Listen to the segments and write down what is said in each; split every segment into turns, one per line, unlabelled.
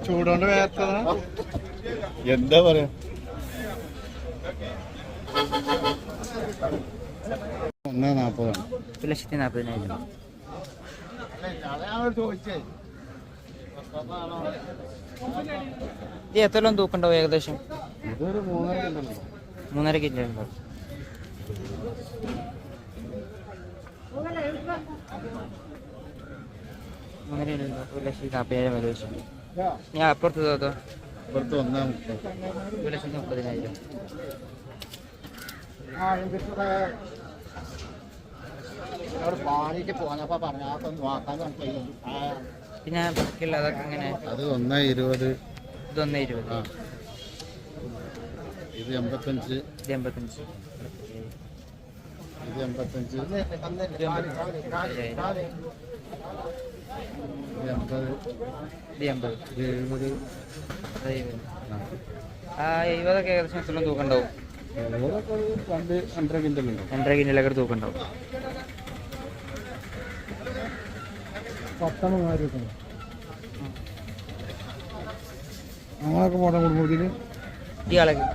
ചൂടോണ്ട് വേർത്തതാ എന്താ പറയാ. 1,40,000.
1,40,000. ഇത് എത്രയും തൂക്കുണ്ടാവും ഏകദേശം?
ഇതൊരു
3.5 കിലോ ഉണ്ടോ? അങ്ങനെ 1,40,000 വില വെച്ചു. ഞാൻ അപ്പുറത്ത് തോതോ?
അപ്പുറത്ത്
1,30,000. പിന്നെ ബാക്കിയുള്ള അതൊക്കെ എങ്ങനെ?
അത് 1,20.
ഇത് 1,20.
ഇത് 85.
ഇത് 85.
ഇത് 85. ഇത് 80.
ഇത് 80.
ഇത് 70.
70 ഏകദേശം എത്ര തൂക്കുണ്ടാവും?
2.5 കിൻഡലുണ്ട്.
2.5 കിലോയൊക്കെ തൂക്കുണ്ടാവും.
10,000. ഞങ്ങളൊക്കെ പോടാൻ കുടുംബത്തിന്
ഈ ആളൊക്കെ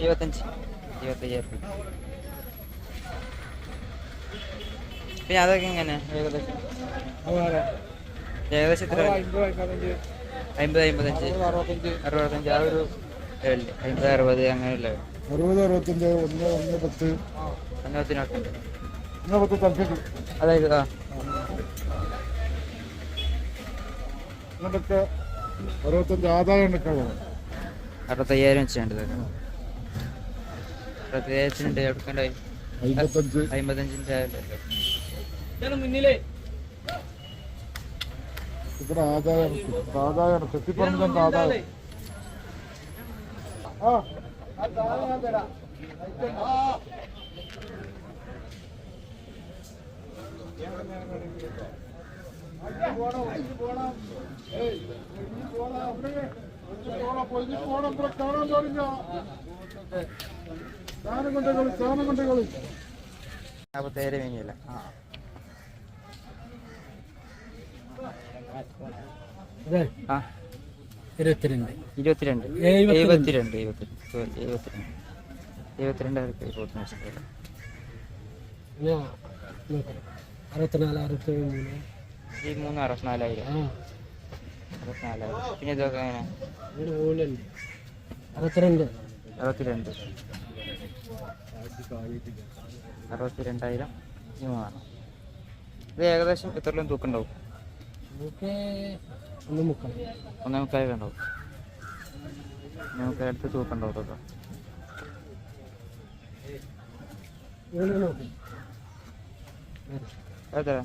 25,000. പിന്നെ അതൊക്കെ എങ്ങനെ ഏകദേശം? ഏകദേശം എത്ര? 50, 55, 65 ആ ഒരു 50, 60 അങ്ങനെയല്ലേ?
60, 65, 1, 10.
അതായത്
ഇങ്ങോട്ടൊക്കെ 65 ആദായം എടുക്കാൻ
65,000 വെച്ചിട്ടുണ്ട്. 65,000 എടുക്കണ്ടായി. 55
ഇവിടെ ആദായം തെറ്റിപ്പറഞ്ഞ ആദായം.
പേര് വേങ്ങിയില്ല. ആ 22, 72, 64,000. പിന്നെ ഇതൊക്കെ എങ്ങനെ? 62,000. 62,000 ഈ 3. ഇത് ഏകദേശം എത്ര തൂക്കുണ്ടാവും? 1,45 ഉണ്ടാവും. 1,45 അടുത്ത് തൂക്കുണ്ടാവും കേട്ടോ. എത്ര?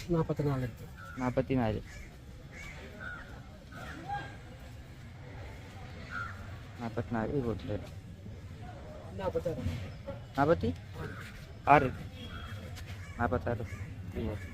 44. 44 ഈ കൂട്ടില് 46. 46.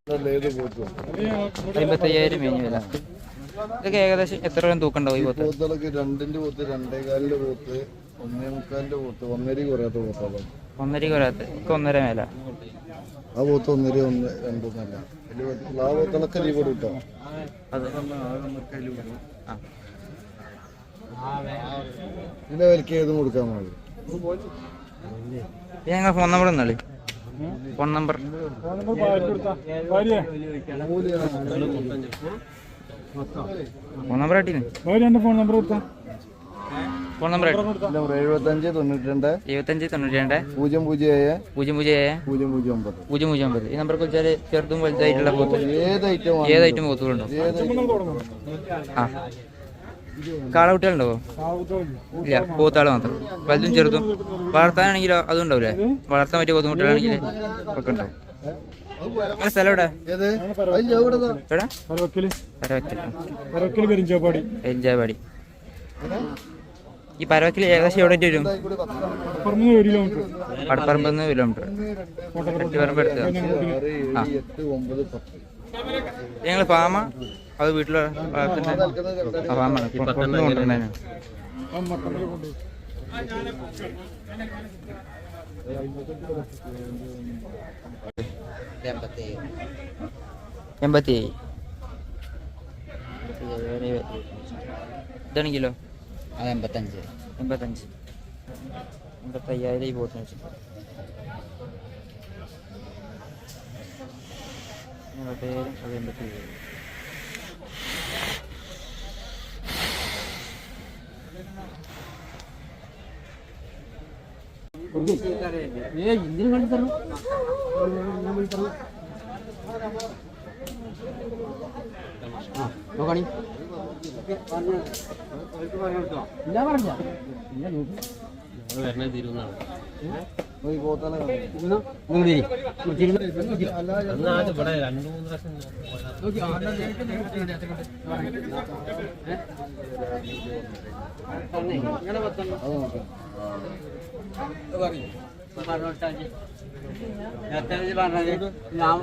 $55,000 മേനി വില. ഇതൊക്കെ ഏകദേശം എത്ര തൂക്കുണ്ടാവും ഈ പോത്ത്?
2ന്റെ പോത്ത്, 2.25 പോത്ത്, 1.25 പോത്ത്, 1.5 കുറയാത്ത പോത്താണ്.
1.5 കുറയാത്ത 1.5 മേല.
ആ പോത്ത് 1.5, 2 എന്നല്ല. ആ പോത്തുകളൊക്കെ ലീവ് കിട്ടോ? ഇതിന്റെ വിലക്ക് ഏതും കൊടുക്കാൻ മതി.
ഞങ്ങൾ ഫോൺ നമ്പർ ഒന്നാളി. ഫോൺ നമ്പർ ആട്ടിന്.
ഫോൺ നമ്പർ കൊടുത്താ
ഫോൺ നമ്പർ
75 92 007
ഈ നമ്പർക്ക് വിളിച്ചാൽ ചെറുതും വലുതായിട്ടുള്ള പോത്ത്
ഏത്
ഐറ്റം പോത്തുകളുണ്ടോ? ആ കാളകുട്ടികളുണ്ടോ? ഇല്ല, പോത്താള് മാത്രം. വലുതും ചെറുതും. വളർത്താനാണെങ്കിലോ അതും ഉണ്ടാവില്ലേ? വളർത്താൻ പറ്റിയ പോത്തുകുട്ടികളാണെങ്കിൽ ഒക്കെ ഉണ്ടാവും. സ്ഥലം എവിടെ? പെരിഞ്ചാവാടി. ഈ പരവക്കിൽ ഏകദേശം എവിടെ വരും? പടപ്പറമ്പ് 1 കിലോമീറ്റർ. എട്ടിപ്പറമ്പ് എടുത്തത്. ആ ഞങ്ങൾ ഫാമ അത് വീട്ടില് ഫാമാണ് കൊണ്ടുവരുന്നതിന്. 87 ഇതാണ് കിലോ. 85,000 ഈ പോത്തിന് വെച്ചു. പേരും അത് 87. ഇന്ത്യൻ കണ്ടു തരണം. നോക്കണി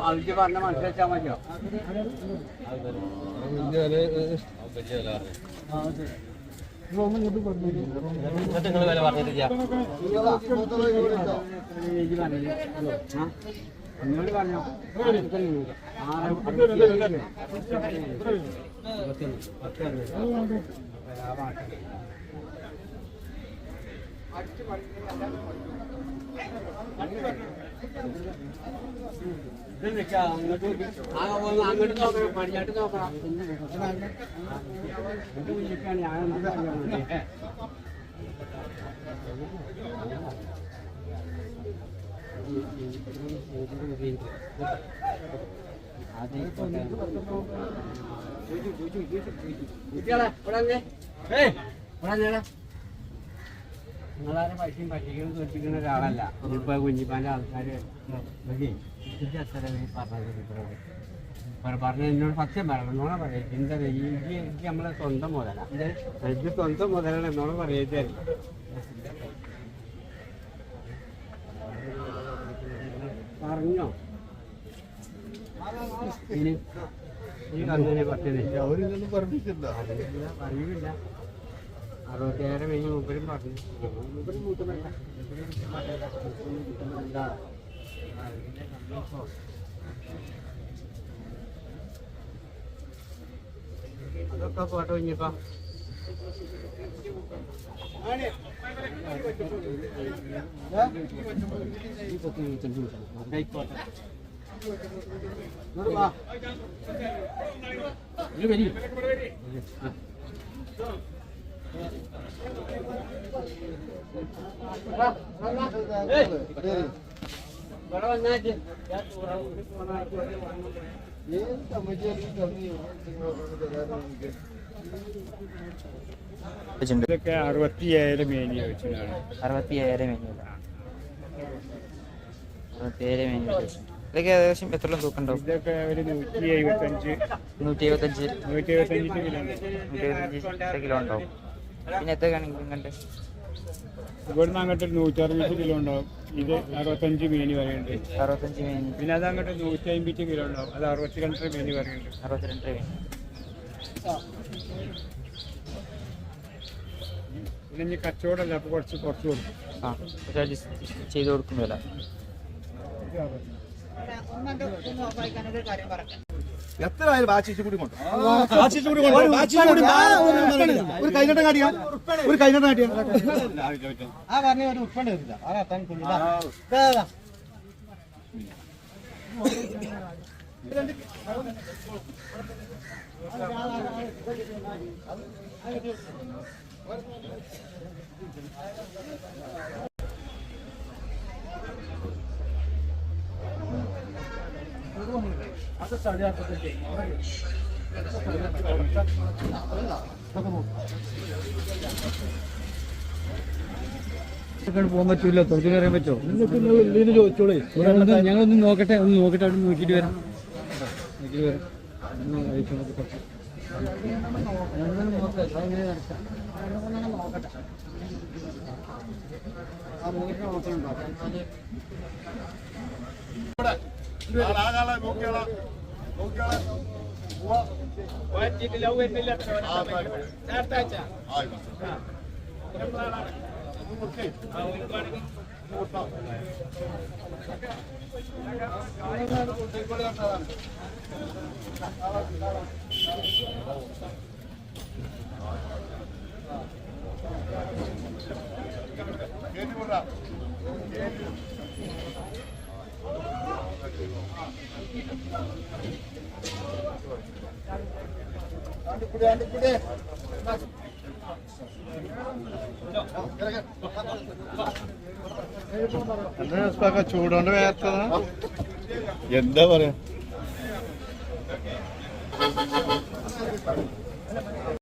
അവർക്ക് പറഞ്ഞ മനസ്സിലാച്ചാൽ മതിയോ? വില പറഞ്ഞിട്ടില്ല. അഞ്ഞൂറ് പറഞ്ഞോ? അങ്ങോട്ട് നോക്കണം, പടിഞ്ഞാട്ട് നോക്കണം. നിങ്ങളാരും പൈസയും പറ്റികളും തോൽപ്പിക്കുന്ന ഒരാളല്ല. ഇപ്പൊ കുഞ്ഞിപ്പാന്റെ ആൾക്കാര് പറഞ്ഞ എന്നോട് സത്യം പറയണം. എന്നോട് പറയും എന്താ എനിക്ക് നമ്മളെ സ്വന്തം മുതല, എനിക്ക് സ്വന്തം മുതലാണ് എന്നോട് പറയരുത്. പറഞ്ഞോ ഇനി അങ്ങനെ പറ്റില്ല, അവരിതൊന്നും പറഞ്ഞിട്ടില്ല. അറിയില്ല. 67 കഴിഞ്ഞ് മൂപ്പരും പറഞ്ഞു. അതൊക്കെ പോട്ടോ ഇനിയിപ്പം ഇതൊക്കെ 67 മേനി വെച്ചാണ്. 67 മേനി. ഇതൊക്കെ ഏകദേശം എത്ര തൂക്കം ഉണ്ടാവും? ഇതൊക്കെ ഒരു 175 കിലോ ഉണ്ടാവും. പിന്നെ എത്ര കണ്ട് ഇവിടുന്ന് അങ്ങോട്ട് 160 കിലോ ഉണ്ടാവും. ഇത് 65 മേനി വരെയുണ്ട്. 65 മേനി. പിന്നെ അത് അങ്ങോട്ട് 150 കിലോ ഉണ്ടാവും. അത് 62 മേനി വരെയുണ്ട്. 62 മേനി. പിന്നെ ഇനി കച്ചവടമല്ല, അപ്പോൾ കുറച്ച് കൊടുക്കും. ആ ചെയ്ത് കൊടുക്കും വില.
എത്രയായാലും ബാച്ചിച്ച് കൂടി കൊണ്ട് ഒരു കൈനട്ട കാട്ടിയാ ഒരു കൈനട്ട കാട്ടിയാ ആ പറഞ്ഞ ഒരു ഉൾപ്പെടെ വരില്ല. ആ പോകാൻ പറ്റൂല, തുറച്ചു കയറാൻ പറ്റുമോ? ചോദിച്ചോളേ, ഞങ്ങളൊന്ന് നോക്കട്ടെ, അവിടെ നോക്കിയിട്ട് വരാം.
ചൂടോണ്ട് വേർത്തതാ, എന്താ പറയാ.